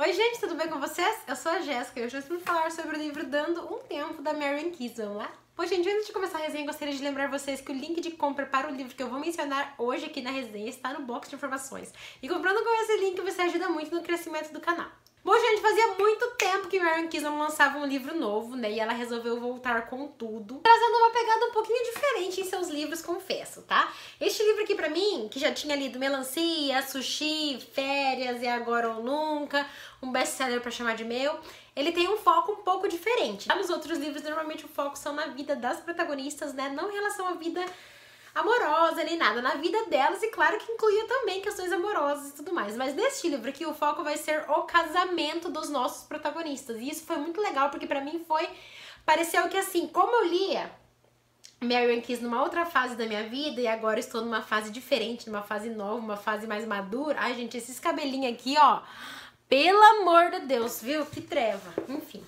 Oi gente, tudo bem com vocês? Eu sou a Jéssica e hoje eu vou falar sobre o livro Dando um Tempo, da Marian Keyes, vamos lá? Bom gente, antes de começar a resenha, gostaria de lembrar vocês que o link de compra para o livro que eu vou mencionar hoje aqui na resenha está no box de informações. E comprando com esse link você ajuda muito no crescimento do canal. Bom gente, fazia muito tempo que Marian Keyes não lançava um livro novo, né? E ela resolveu voltar com tudo, trazendo uma pegada um pouquinho diferente em seus livros, confesso, tá? Este livro aqui pra mim, que já tinha lido Melancia, Sushi, Férias e Agora ou Nunca, um best-seller pra chamar de meu, ele tem um foco um pouco diferente. Nos outros livros, normalmente o foco são na vida das protagonistas, né? Não em relação à vida amorosa nem nada, na vida delas, e claro que incluía também questões amorosas e tudo mais. Mas neste livro aqui o foco vai ser o casamento dos nossos protagonistas. E isso foi muito legal, porque pra mim pareceu que assim, como eu lia Marian Keyes numa outra fase da minha vida e agora estou numa fase diferente, numa fase nova, uma fase mais madura. Ai gente, esses cabelinhos aqui, ó, pelo amor de Deus, viu? Que treva. Enfim,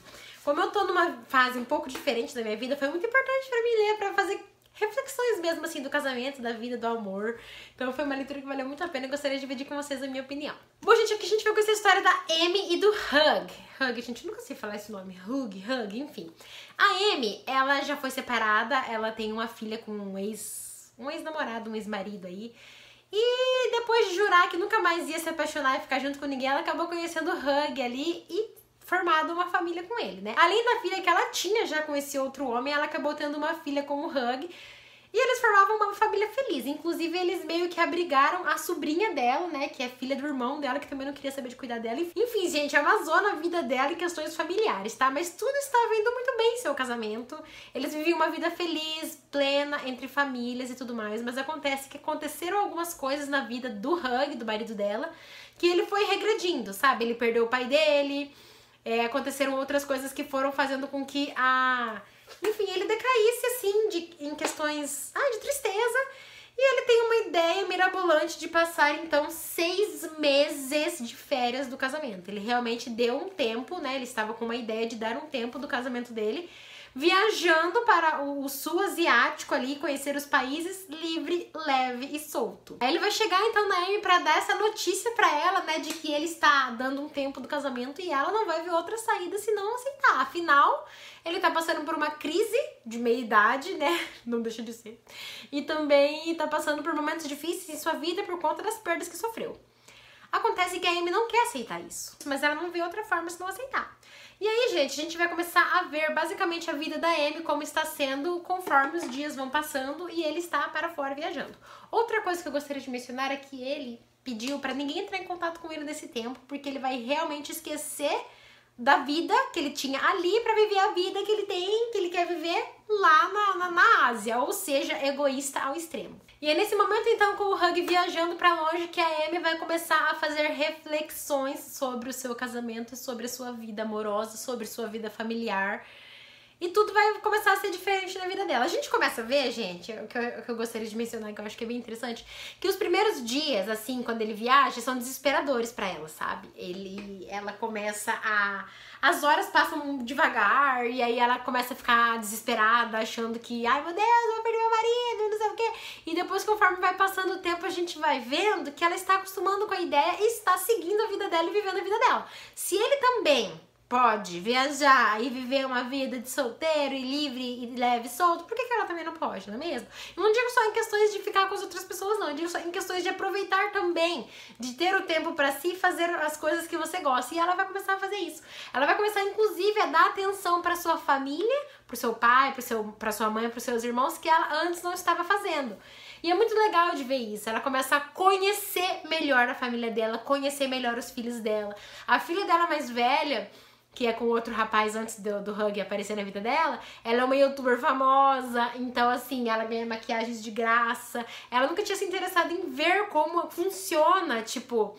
como eu tô numa fase um pouco diferente da minha vida, foi muito importante pra mim ler, pra fazer reflexões mesmo assim do casamento, da vida, do amor. Então foi uma leitura que valeu muito a pena e gostaria de dividir com vocês a minha opinião. Bom gente, aqui a gente vai com essa história da Amy e do Hug. Hug, gente, nunca sei falar esse nome. Hug, enfim. A Amy, ela já foi separada, ela tem uma filha com um ex-namorado, um ex-marido aí. E depois de jurar que nunca mais ia se apaixonar e ficar junto com ninguém, ela acabou conhecendo o Hug ali e formado uma família com ele, né? Além da filha que ela tinha já com esse outro homem, ela acabou tendo uma filha com o Hug. E eles formavam uma família feliz. Inclusive, eles meio que abrigaram a sobrinha dela, né? Que é filha do irmão dela, que também não queria saber de cuidar dela. Enfim, gente, é uma zona a vida dela em questões familiares, tá? Mas tudo estava indo muito bem em seu casamento. Eles viviam uma vida feliz, plena, entre famílias e tudo mais. Mas acontece que aconteceram algumas coisas na vida do Hug, do marido dela, que ele foi regredindo, sabe? Ele perdeu o pai dele. Aconteceram outras coisas que foram fazendo com que enfim, ele decaísse assim em questões de tristeza. E ele tem uma ideia mirabolante de passar então 6 meses de férias do casamento. Ele realmente deu um tempo, né? Ele estava com uma ideia de dar um tempo do casamento dele, viajando para o sul asiático ali, conhecer os países livre, leve e solto. Aí ele vai chegar então na Amy para dar essa notícia para ela, né, de que ele está dando um tempo do casamento e ela não vai ver outra saída senão aceitar. Afinal, ele tá passando por uma crise de meia-idade, né, não deixa de ser. E também tá passando por momentos difíceis em sua vida por conta das perdas que sofreu. Acontece que a Amy não quer aceitar isso, mas ela não vê outra forma senão aceitar. E aí, gente, a gente vai começar a ver basicamente a vida da Amy, como está sendo conforme os dias vão passando e ele está para fora viajando. Outra coisa que eu gostaria de mencionar é que ele pediu para ninguém entrar em contato com ele nesse tempo, porque ele vai realmente esquecer da vida que ele tinha ali para viver a vida que ele quer viver lá na Ásia, ou seja, egoísta ao extremo. E é nesse momento então, com o Hug viajando para longe, que a Amy vai começar a fazer reflexões sobre o seu casamento, sobre a sua vida amorosa, sobre sua vida familiar. E tudo vai começar a ser diferente na vida dela. A gente começa a ver, gente, o que eu gostaria de mencionar, que eu acho que é bem interessante, que os primeiros dias, assim, quando ele viaja, são desesperadores pra ela, sabe? Ela começa as horas passam devagar, e aí ela começa a ficar desesperada, achando que, ai meu Deus, eu vou perder meu marido, não sei o quê. E depois, conforme vai passando o tempo, a gente vai vendo que ela está acostumando com a ideia e está seguindo a vida dela e vivendo a vida dela. Se ele também pode viajar e viver uma vida de solteiro e livre e leve e solto, por que ela também não pode, não é mesmo? Eu não digo só em questões de ficar com as outras pessoas, não. Eu digo só em questões de aproveitar também, de ter o tempo pra si e fazer as coisas que você gosta. E ela vai começar a fazer isso. Ela vai começar, inclusive, a dar atenção pra sua família, pro seu pai, pra sua mãe, pros seus irmãos, que ela antes não estava fazendo. E é muito legal de ver isso. Ela começa a conhecer melhor a família dela, conhecer melhor os filhos dela. A filha dela mais velha, que é com outro rapaz antes do Hug aparecer na vida dela, ela é uma youtuber famosa, então assim, ela ganha maquiagens de graça. Ela nunca tinha se interessado em ver como funciona, tipo,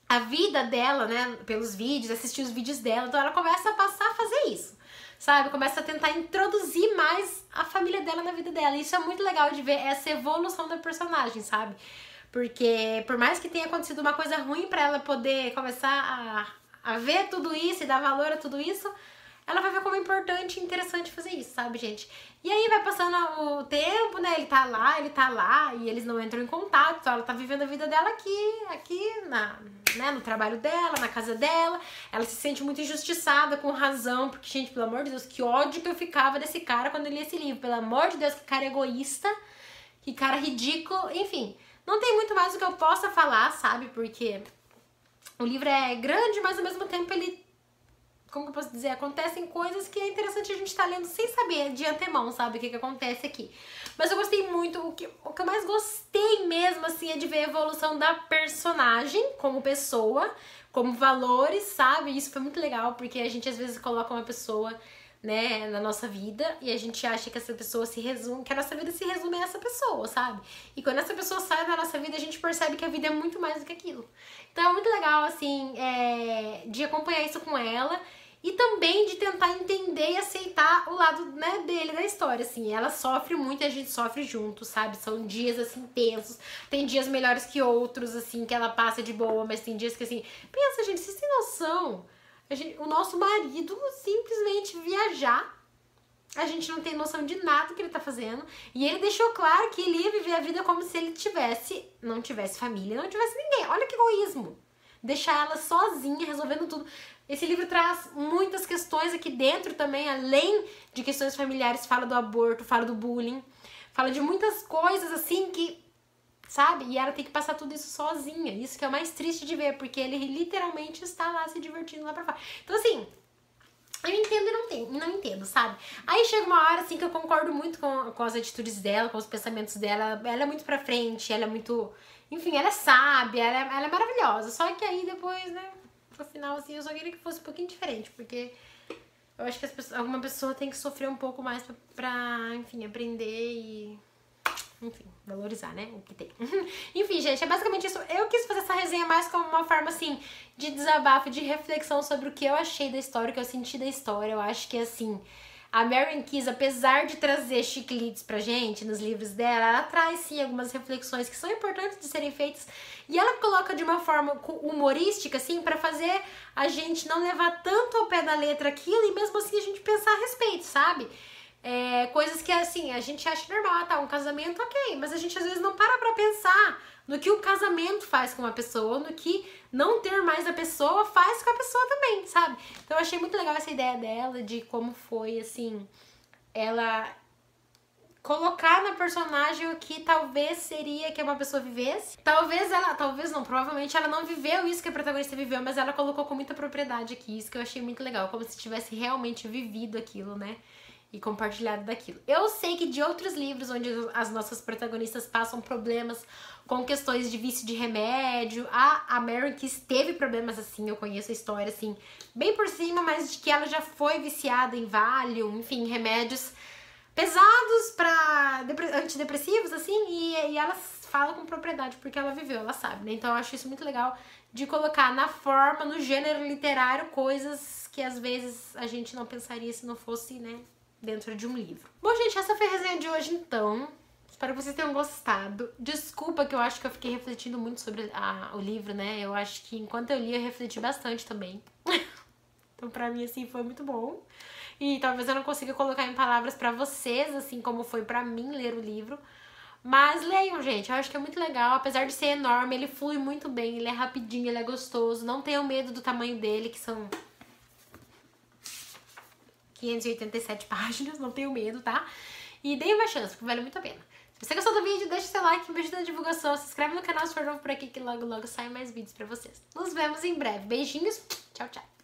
a vida dela, né, pelos vídeos, assistir os vídeos dela. Então ela começa a passar a fazer isso, sabe? Começa a tentar introduzir mais a família dela na vida dela. E isso é muito legal de ver, essa evolução da personagem, sabe? Porque por mais que tenha acontecido uma coisa ruim pra ela poder começar a ver tudo isso e dar valor a tudo isso, ela vai ver como é importante e interessante fazer isso, sabe, gente? E aí vai passando o tempo, né? Ele tá lá, e eles não entram em contato, então ela tá vivendo a vida dela aqui né, no trabalho dela, na casa dela. Ela se sente muito injustiçada, com razão, porque, gente, pelo amor de Deus, que ódio que eu ficava desse cara quando eu li esse livro. Pelo amor de Deus, que cara egoísta, que cara ridículo, enfim. Não tem muito mais o que eu possa falar, sabe? Porque o livro é grande, mas ao mesmo tempo ele, como que eu posso dizer, acontecem coisas que é interessante a gente estar lendo sem saber de antemão, sabe, o que acontece aqui. Mas eu gostei muito, o que eu mais gostei mesmo, assim, é de ver a evolução da personagem como pessoa, como valores, sabe? Isso foi muito legal, porque a gente às vezes coloca uma pessoa, né, na nossa vida, e a gente acha que essa pessoa que a nossa vida se resume a essa pessoa, sabe? E quando essa pessoa sai da nossa vida, a gente percebe que a vida é muito mais do que aquilo. Então é muito legal, assim, de acompanhar isso com ela, e também de tentar entender e aceitar o lado, né, dele, da história, assim. Ela sofre muito e a gente sofre junto, sabe? São dias, assim, tensos. Tem dias melhores que outros, assim, que ela passa de boa, mas tem dias que, assim... Pensa, gente, vocês têm noção? O nosso marido simplesmente viajar, a gente não tem noção de nada que ele tá fazendo, e ele deixou claro que ele ia viver a vida como se ele não tivesse família, não tivesse ninguém. Olha que egoísmo, deixar ela sozinha resolvendo tudo. Esse livro traz muitas questões aqui dentro também, além de questões familiares, fala do aborto, fala do bullying, fala de muitas coisas assim que, sabe? E ela tem que passar tudo isso sozinha. Isso que é o mais triste de ver, porque ele literalmente está lá se divertindo lá pra fora. Então, assim, eu entendo e não entendo, sabe? Aí chega uma hora, assim, que eu concordo muito com as atitudes dela, com os pensamentos dela. Ela é muito pra frente, ela é muito... Enfim, ela é sábia, ela é maravilhosa. Só que aí depois, né, no final, assim, eu só queria que fosse um pouquinho diferente, porque... Eu acho que alguma pessoa tem que sofrer um pouco mais pra enfim, aprender e... Enfim, valorizar, né, o que tem. Enfim, gente, é basicamente isso. Eu quis fazer essa resenha mais como uma forma, assim, de desabafo, de reflexão sobre o que eu achei da história, o que eu senti da história. Eu acho que, assim, a Mary Keyes, apesar de trazer chicletes pra gente nos livros dela, ela traz, sim, algumas reflexões que são importantes de serem feitas. E ela coloca de uma forma humorística, assim, pra fazer a gente não levar tanto ao pé da letra aquilo e mesmo assim a gente pensar a respeito, sabe? Coisas que, assim, a gente acha normal, tá, um casamento, ok, mas a gente às vezes não para pra pensar no que o casamento faz com uma pessoa, no que não ter mais a pessoa faz com a pessoa também, sabe? Então eu achei muito legal essa ideia dela, de como foi, assim, ela colocar na personagem o que talvez seria que uma pessoa vivesse. Talvez não, provavelmente ela não viveu isso que a protagonista viveu, mas ela colocou com muita propriedade aqui, isso que eu achei muito legal, como se tivesse realmente vivido aquilo, né? E compartilhado daquilo. Eu sei que de outros livros onde as nossas protagonistas passam problemas com questões de vício de remédio, a Mary Keyes teve problemas assim, eu conheço a história assim, bem por cima, mas de que ela já foi viciada em Valium, enfim, remédios pesados para antidepressivos, assim, e ela fala com propriedade porque ela viveu, ela sabe, né? Então eu acho isso muito legal de colocar na forma, no gênero literário, coisas que às vezes a gente não pensaria se não fosse, né, dentro de um livro. Bom, gente, essa foi a resenha de hoje, então. Espero que vocês tenham gostado. Desculpa que eu acho que eu fiquei refletindo muito sobre o livro, né? Eu acho que enquanto eu li, eu refleti bastante também. Então, pra mim, assim, foi muito bom. E talvez eu não consiga colocar em palavras pra vocês, assim, como foi pra mim ler o livro. Mas leiam, gente. Eu acho que é muito legal. Apesar de ser enorme, ele flui muito bem. Ele é rapidinho, ele é gostoso. Não tenham medo do tamanho dele, que são 587 páginas, não tenho medo, tá? E deem uma chance, porque vale muito a pena. Se você gostou do vídeo, deixa seu like, me ajuda na divulgação, se inscreve no canal se for novo por aqui, que logo logo saem mais vídeos pra vocês. Nos vemos em breve. Beijinhos, tchau, tchau.